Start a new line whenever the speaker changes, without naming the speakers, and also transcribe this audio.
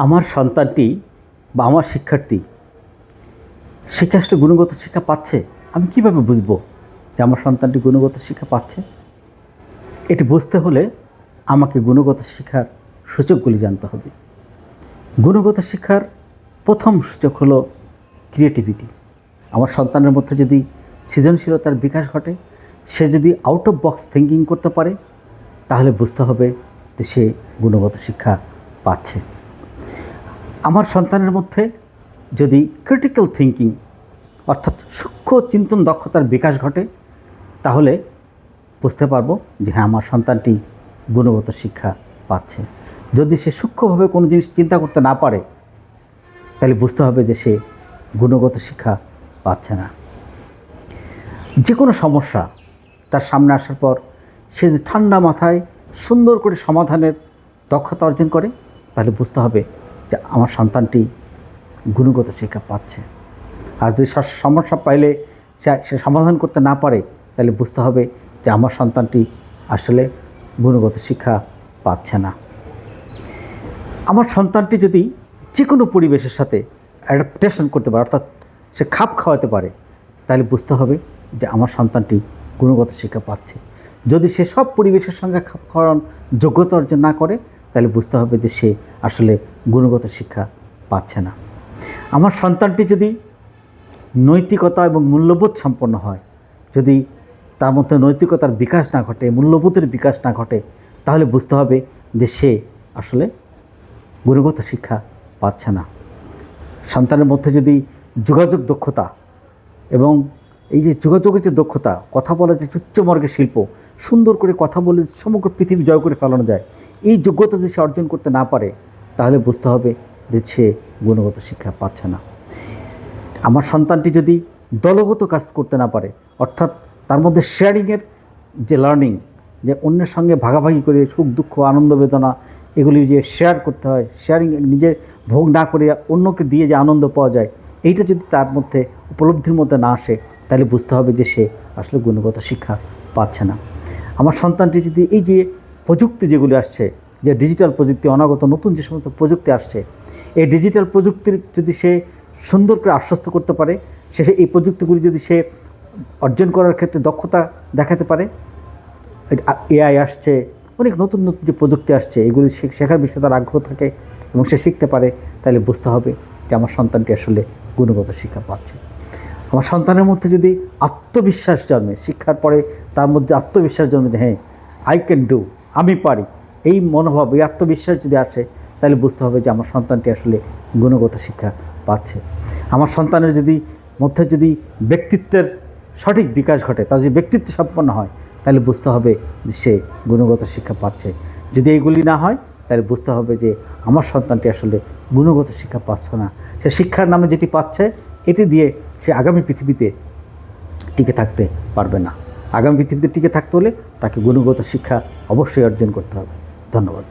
আমার সন্তানটি বা আমার শিক্ষার্থী শিক্ষার্থী গুণগত শিক্ষা পাচ্ছে, আমি কিভাবে বুঝবো যে আমার সন্তানটি গুণগত শিক্ষা পাচ্ছে? এটি বুঝতে হলে আমাকে গুণগত শিক্ষার সূচকগুলি জানতে হবে। গুণগত শিক্ষার প্রথম সূচক হলো ক্রিয়েটিভিটি। আমার সন্তানের মধ্যে যদি সৃজনশীলতার বিকাশ ঘটে, সে যদি আউট অফ বক্স থিঙ্কিং করতে পারে, তাহলে বুঝতে হবে যে সে গুণগত শিক্ষা পাচ্ছে। আমার সন্তানের মধ্যে যদি ক্রিটিক্যাল থিঙ্কিং অর্থাৎ সূক্ষ্ম চিন্তন দক্ষতার বিকাশ ঘটে, তাহলে বুঝতে পারবো যে হ্যাঁ, আমার সন্তানটি গুণগত শিক্ষা পাচ্ছে। যদি সে সূক্ষ্মভাবে কোনো জিনিস চিন্তা করতে না পারে, তাহলে বুঝতে হবে যে সে গুণগত শিক্ষা পাচ্ছে না। যে কোনো সমস্যা তার সামনে আসার পর সে যে ঠান্ডা মাথায় সুন্দর করে সমাধানের দক্ষতা অর্জন করে, তাহলে বুঝতে হবে যে আমার সন্তানটি গুণগত শিক্ষা পাচ্ছে। আর যদি সমস্যা পাইলে সে সমাধান করতে না পারে, তাহলে বুঝতে হবে যে আমার সন্তানটি আসলে গুণগত শিক্ষা পাচ্ছে না। আমার সন্তানটি যদি যে কোনো পরিবেশের সাথে অ্যাডাপ্টেশন করতে পারে, অর্থাৎ সে খাপ খাওয়াতে পারে, তাহলে বুঝতে হবে যে আমার সন্তানটি গুণগত শিক্ষা পাচ্ছে। যদি সে সব পরিবেশের সঙ্গে খাপ খাওয়ানোর যোগ্যতা অর্জন না করে, তাহলে বুঝতে হবে যে সে আসলে গুণগত শিক্ষা পাচ্ছে না। আমার সন্তানটি যদি নৈতিকতা এবং মূল্যবোধ সম্পন্ন হয়, যদি তার মধ্যে নৈতিকতার বিকাশ না ঘটে, মূল্যবোধের বিকাশ না ঘটে, তাহলে বুঝতে হবে যে সে আসলে গুণগত শিক্ষা পাচ্ছে না। সন্তানের মধ্যে যদি যোগাযোগ দক্ষতা এবং এই যে যোগাযোগের যে দক্ষতা, কথা বলার যে উচ্চমার্গের শিল্প, সুন্দর করে কথা বলে সমগ্র পৃথিবী জয় করে ফেলানো যায়, এই যোগ্যতা যদি সে অর্জন করতে না পারে, তাহলে বুঝতে হবে যে সে গুণগত শিক্ষা পাচ্ছে না। আমার সন্তানটি যদি দলগত কাজ করতে না পারে, অর্থাৎ তার মধ্যে শেয়ারিংয়ের যে লার্নিং, যে অন্যের সঙ্গে ভাগাভাগি করে সুখ দুঃখ আনন্দ বেদনা এগুলি যে শেয়ার করতে হয়, শেয়ারিং নিজে ভোগ না করে অন্যকে দিয়ে যে আনন্দ পাওয়া যায়, এইটা যদি তার মধ্যে উপলব্ধির মধ্যে না আসে, তাহলে বুঝতে হবে যে সে আসলে গুণগত শিক্ষা পাচ্ছে না। আমার সন্তানটি যদি এই যে প্রযুক্তি যেগুলি আসছে, যে ডিজিটাল প্রযুক্তি, অনাগত নতুন যে সমস্ত প্রযুক্তি আসছে, এই ডিজিটাল প্রযুক্তির যদি সে সুন্দর করে আশ্বস্ত করতে পারে, সে এই প্রযুক্তিগুলি যদি সে অর্জন করার ক্ষেত্রে দক্ষতা দেখাতে পারে, এআই আসছে, অনেক নতুন নতুন যে প্রযুক্তি আসছে, এগুলি শেখার বিষয়ে তার আগ্রহ থাকে এবং সে শিখতে পারে, তাহলে বুঝতে হবে যে আমার সন্তানটি আসলে গুণগত শিক্ষা পাচ্ছে। আমার সন্তানের মধ্যে যদি আত্মবিশ্বাস জন্মে, শিক্ষার পরে তার মধ্যে আত্মবিশ্বাস জন্মে যে হ্যাঁ, আই ক্যান ডু, আমি পারি, এই মনোভাব, এই আত্মবিশ্বাস যদি আসে, তাহলে বুঝতে হবে যে আমার সন্তানটি আসলে গুণগত শিক্ষা পাচ্ছে। আমার সন্তানের মধ্যে যদি ব্যক্তিত্বের সঠিক বিকাশ ঘটে, তার যদি ব্যক্তিত্ব সম্পন্ন হয়, তাহলে বুঝতে হবে যে সে গুণগত শিক্ষা পাচ্ছে। যদি এইগুলি না হয়, তাহলে বুঝতে হবে যে আমার সন্তানটি আসলে গুণগত শিক্ষা পাচ্ছে না। সে শিক্ষার নামে যেটি পাচ্ছে, এটি দিয়ে সে আগামী পৃথিবীতে টিকে থাকতে পারবে না। আগামী পৃথিবীতে টিকে থাকতে হলে তাকে গুণগত শিক্ষা অবশ্যই অর্জন করতে হবে। ধন্যবাদ।